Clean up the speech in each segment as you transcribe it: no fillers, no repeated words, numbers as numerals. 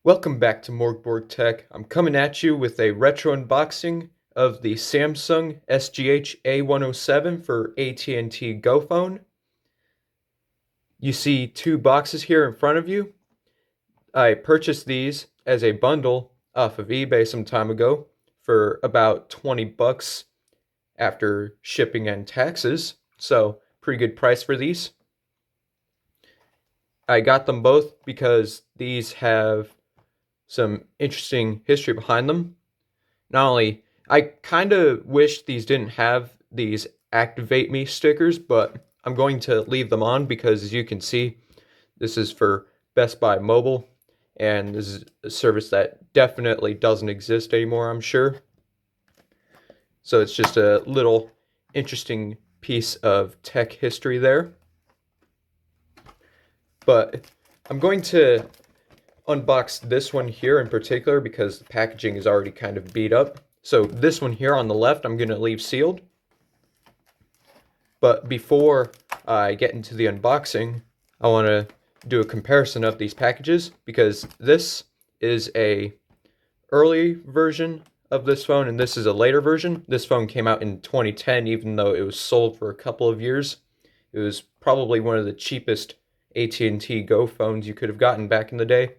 Welcome back to Morgborg Tech. I'm coming at you with a retro unboxing of the Samsung SGH-A107 for AT&T GoPhone. You see two boxes here in front of you. I purchased these as a bundle off of eBay some time ago for about 20 bucks after shipping and taxes. So, pretty good price for these. I got them both because these have some interesting history behind them. Not only, I kind of wish these didn't have these Activate Me stickers, but I'm going to leave them on because, as you can see, this is for Best Buy Mobile, and this is a service that definitely doesn't exist anymore, I'm sure. So it's just a little interesting piece of tech history there. But I'm going to unbox this one here in particular because the packaging is already kind of beat up. So this one here on the left I'm going to leave sealed. But before I get into the unboxing, I want to do a comparison of these packages because this is a early version of this phone and this is a later version. This phone came out in 2010 even though it was sold for a couple of years. It was probably one of the cheapest AT&T Go phones you could have gotten back in the day.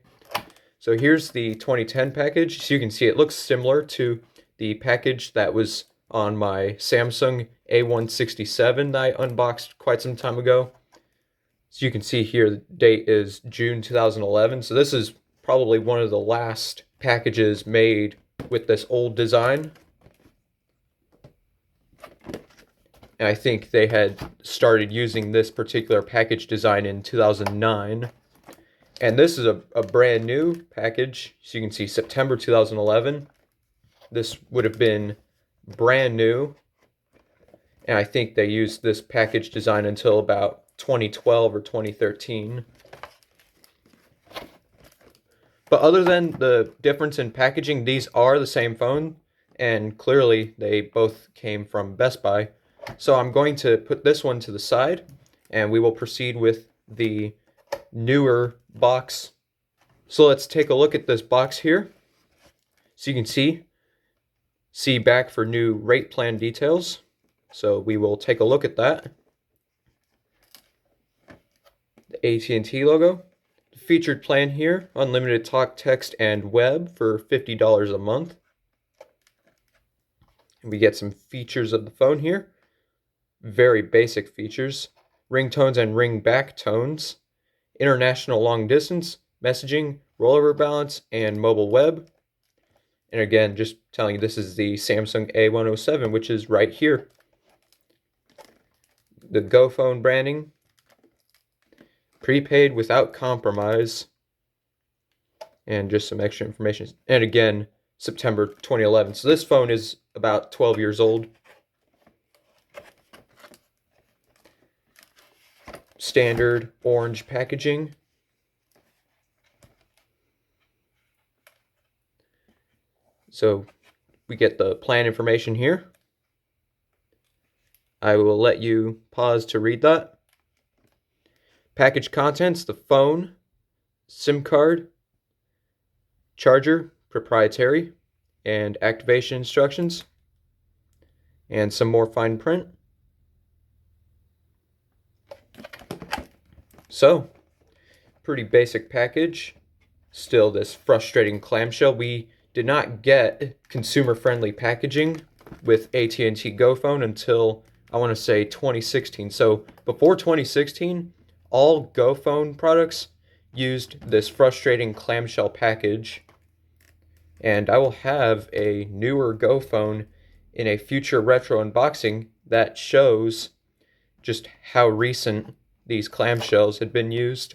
So here's the 2010 package. So you can see it looks similar to the package that was on my Samsung A167 that I unboxed quite some time ago. So you can see here the date is June 2011. So this is probably one of the last packages made with this old design. And I think they had started using this particular package design in 2009. And this is a brand new package. So you can see September 2011. This would have been brand new. And I think they used this package design until about 2012 or 2013. But other than the difference in packaging, these are the same phone. And clearly they both came from Best Buy. So I'm going to put this one to the side. And we will proceed with the newer box. So let's take a look at this box here. So you can see back for new rate plan details. So we will take a look at that. The AT&T logo. The featured plan here, unlimited talk, text, and web for $50 a month. And we get some features of the phone here. Very basic features. Ringtones and ring back tones. International long distance, messaging, rollover balance, and mobile web. And again, just telling you this is the Samsung A107, which is right here. The GoPhone branding. Prepaid without compromise. And just some extra information. And again, September 2011. So this phone is about 12 years old. Standard orange packaging. So we get the plan information here. I will let you pause to read that. Package contents: the phone, SIM card, charger, proprietary, and activation instructions, and some more fine print. So, pretty basic package. Still this frustrating clamshell. We did not get consumer-friendly packaging with AT&T GoPhone until, I want to say, 2016. So before 2016, all GoPhone products used this frustrating clamshell package. And I will have a newer GoPhone in a future retro unboxing that shows just how recent these clamshells had been used.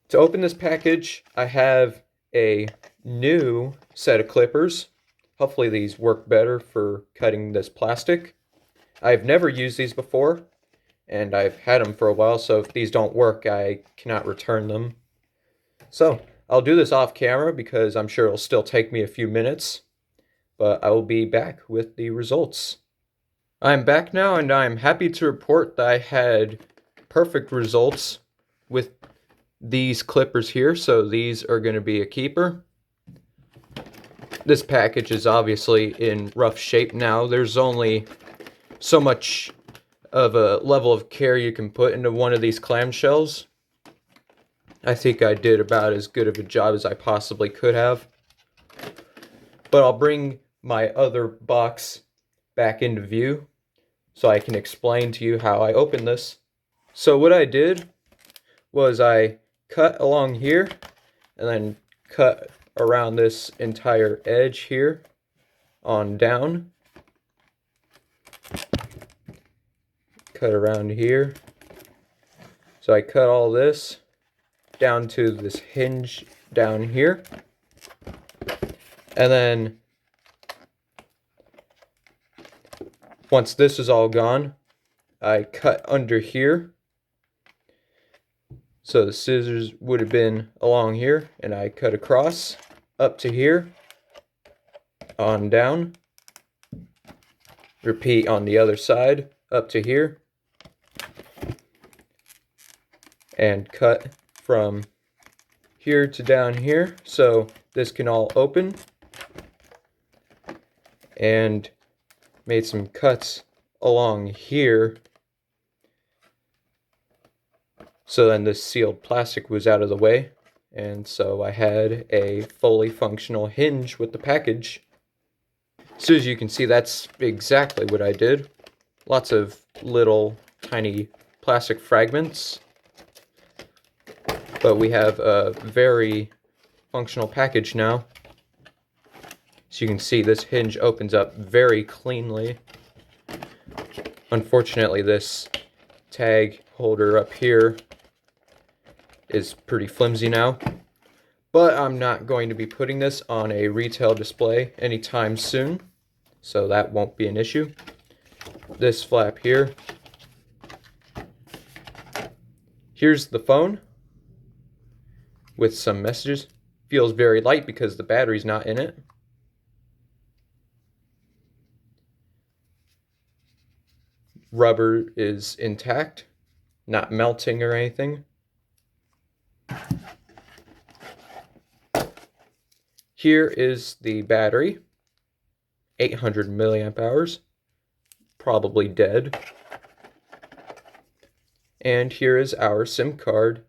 To open this package, I have a new set of clippers. Hopefully these work better for cutting this plastic. I've never used these before, and I've had them for a while, so if these don't work, I cannot return them. So I'll do this off camera because I'm sure it'll still take me a few minutes, but I will be back with the results. I'm back now, and I'm happy to report that I had perfect results with these clippers here. So these are going to be a keeper. This package is obviously in rough shape now. There's only so much of a level of care you can put into one of these clamshells. I think I did about as good of a job as I possibly could have. But I'll bring my other box back into view so I can explain to you how I opened this. So what I did was I cut along here and then cut around this entire edge here on down. Cut around here. So I cut all this down to this hinge down here. And then once this is all gone, I cut under here. So the scissors would have been along here, and I cut across up to here, on down. Repeat on the other side, up to here. And cut from here to down here, so this can all open. And made some cuts along here, so then this sealed plastic was out of the way, and so I had a fully functional hinge with the package. So as you can see, that's exactly what I did. Lots of little tiny plastic fragments, but we have a very functional package now. So you can see this hinge opens up very cleanly. Unfortunately, this tag holder up here is pretty flimsy now, but I'm not going to be putting this on a retail display anytime soon, so that won't be an issue. This flap here. Here's the phone with some messages. Feels very light because the battery's not in it. Rubber is intact, not melting or anything. Here is the battery, 800 milliamp hours, probably dead. And here is our SIM card.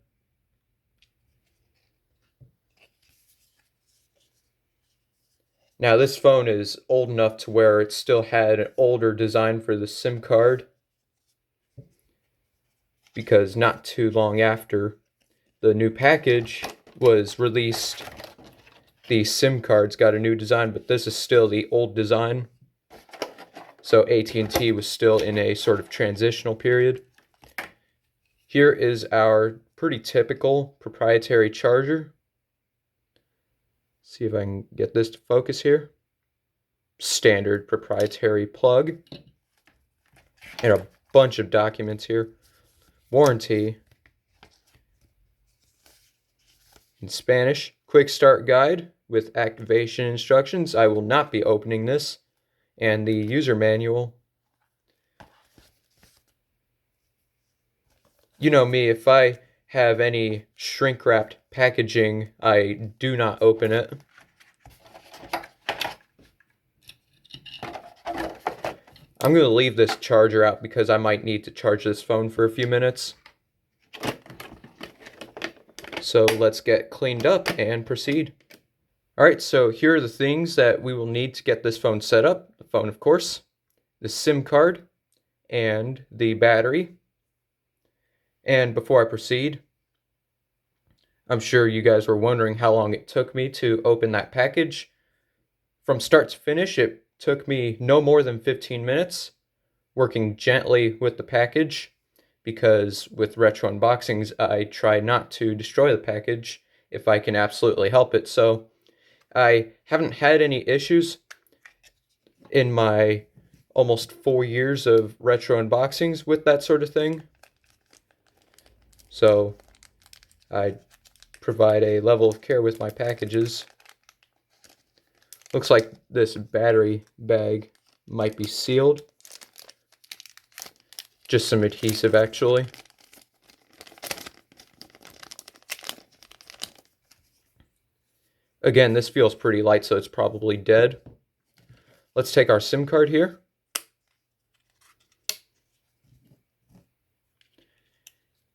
Now this phone is old enough to where it still had an older design for the SIM card, because not too long after the new package was released, the SIM cards got a new design, but this is still the old design. So AT&T was still in a sort of transitional period. Here is our pretty typical proprietary charger. See if I can get this to focus here. Standard proprietary plug. And a bunch of documents here. Warranty in Spanish. Quick start guide with activation instructions. I will not be opening this. And the user manual. You know me, if I have any shrink wrapped packaging, I do not open it. I'm going to leave this charger out because I might need to charge this phone for a few minutes. So let's get cleaned up and proceed. Alright, so here are the things that we will need to get this phone set up. The phone, of course, the SIM card, and the battery. And before I proceed, I'm sure you guys were wondering how long it took me to open that package. From start to finish, it took me no more than 15 minutes, working gently with the package, because with retro unboxings, I try not to destroy the package if I can absolutely help it. So I haven't had any issues in my almost 4 years of retro unboxings with that sort of thing. So I provide a level of care with my packages. Looks like this battery bag might be sealed. Just some adhesive, actually. Again, this feels pretty light, so it's probably dead. Let's take our SIM card here.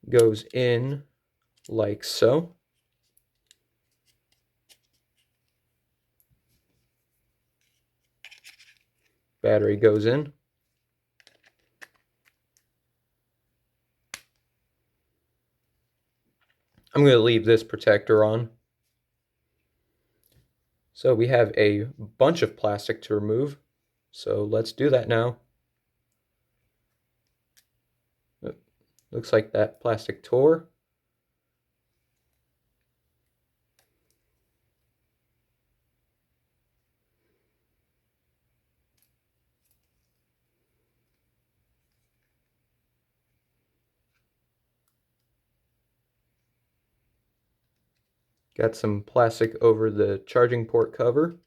Goes in like so. Battery goes in. I'm going to leave this protector on. So we have a bunch of plastic to remove. So let's do that now. Looks like that plastic tore. Got some plastic over the charging port cover.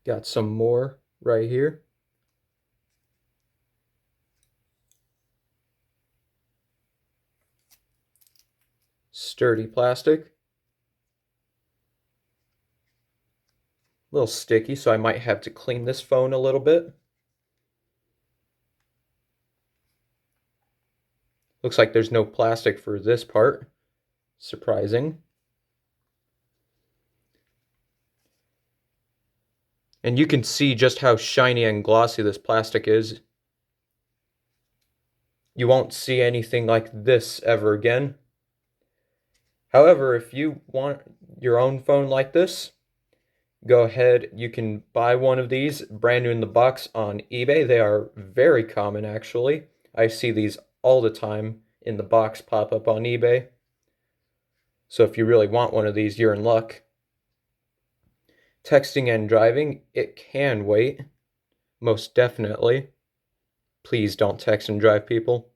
Got some more right here. Sturdy plastic. A little sticky, so I might have to clean this phone a little bit. Looks like there's no plastic for this part. Surprising. And you can see just how shiny and glossy this plastic is. You won't see anything like this ever again. However, if you want your own phone like this, go ahead. You can buy one of these brand new in the box on eBay. They are very common, actually. I see these all the time in the box pop up on eBay. So if you really want one of these, you're in luck. Texting and driving, it can wait. Most definitely. Please don't text and drive, people.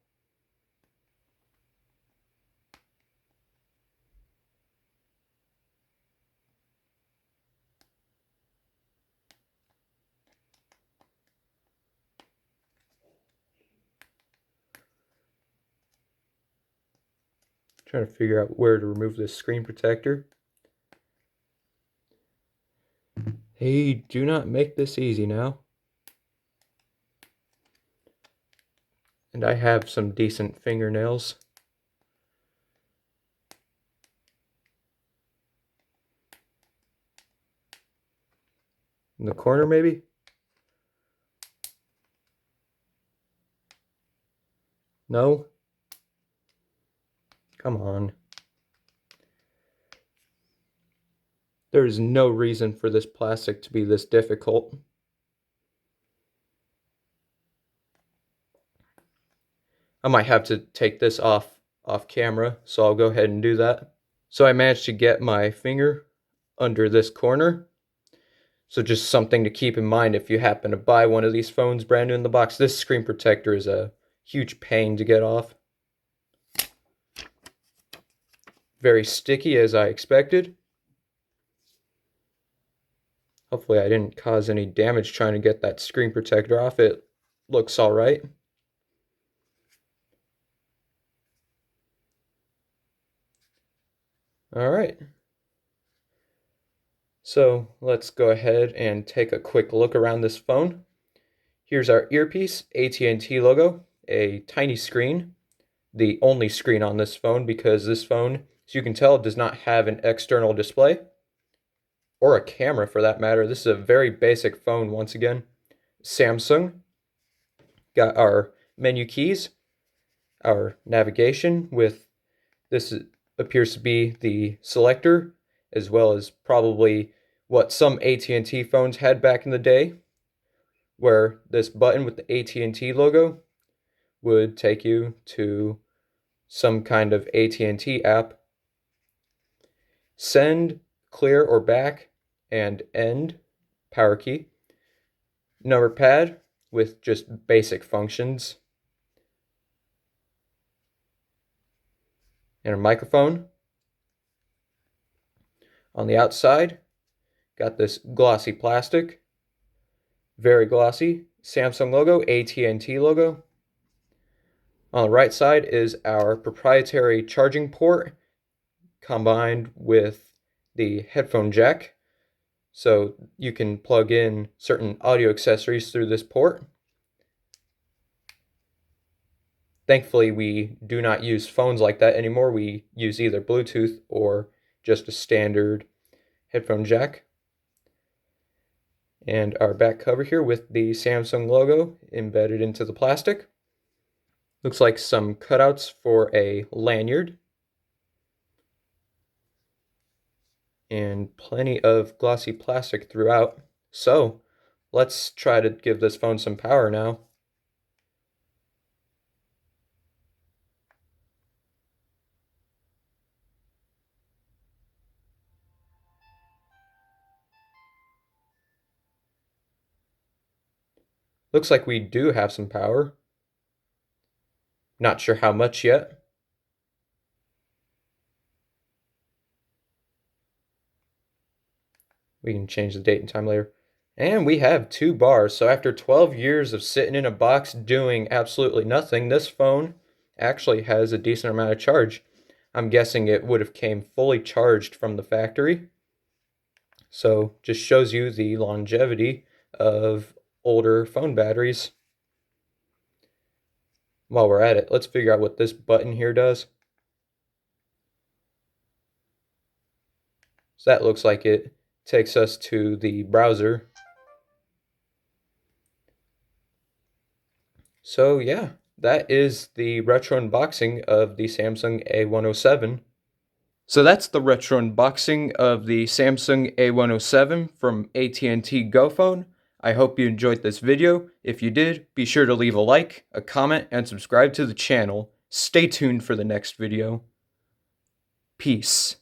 Trying to figure out where to remove this screen protector. Hey, do not make this easy now. And I have some decent fingernails. In the corner, maybe? No? Come on. There is no reason for this plastic to be this difficult. I might have to take this off camera, so I'll go ahead and do that. So I managed to get my finger under this corner. So just something to keep in mind if you happen to buy one of these phones brand new in the box. This screen protector is a huge pain to get off. Very sticky as I expected. Hopefully I didn't cause any damage trying to get that screen protector off. It looks all right. All right. So let's go ahead and take a quick look around this phone. Here's our earpiece, AT&T logo, a tiny screen, the only screen on this phone because this phone, as you can tell, does not have an external display or a camera for that matter. This is a very basic phone once again. Samsung. Got our menu keys, our navigation with this appears to be the selector, as well as probably what some AT&T phones had back in the day, where this button with the AT&T logo would take you to some kind of AT&T app. Send, clear or back, and end, power key. Number pad with just basic functions. And a microphone. On the outside, got this glossy plastic, very glossy, Samsung logo, AT&T logo. On the right side is our proprietary charging port combined with the headphone jack, so you can plug in certain audio accessories through this port. Thankfully, we do not use phones like that anymore. We use either Bluetooth or just a standard headphone jack. And our back cover here with the Samsung logo embedded into the plastic. Looks like some cutouts for a lanyard. And plenty of glossy plastic throughout. So let's try to give this phone some power now. Looks like we do have some power. Not sure how much yet. We can change the date and time later. And we have 2 bars. So after 12 years of sitting in a box doing absolutely nothing, this phone actually has a decent amount of charge. I'm guessing it would have came fully charged from the factory. So just shows you the longevity of older phone batteries. While we're at it, let's figure out what this button here does. So that looks like it takes us to the browser. So yeah, that is the retro unboxing of the Samsung A107. So that's the retro unboxing of the Samsung A107 from AT&T GoPhone. I hope you enjoyed this video. If you did, be sure to leave a like, a comment, and subscribe to the channel. Stay tuned for the next video. Peace.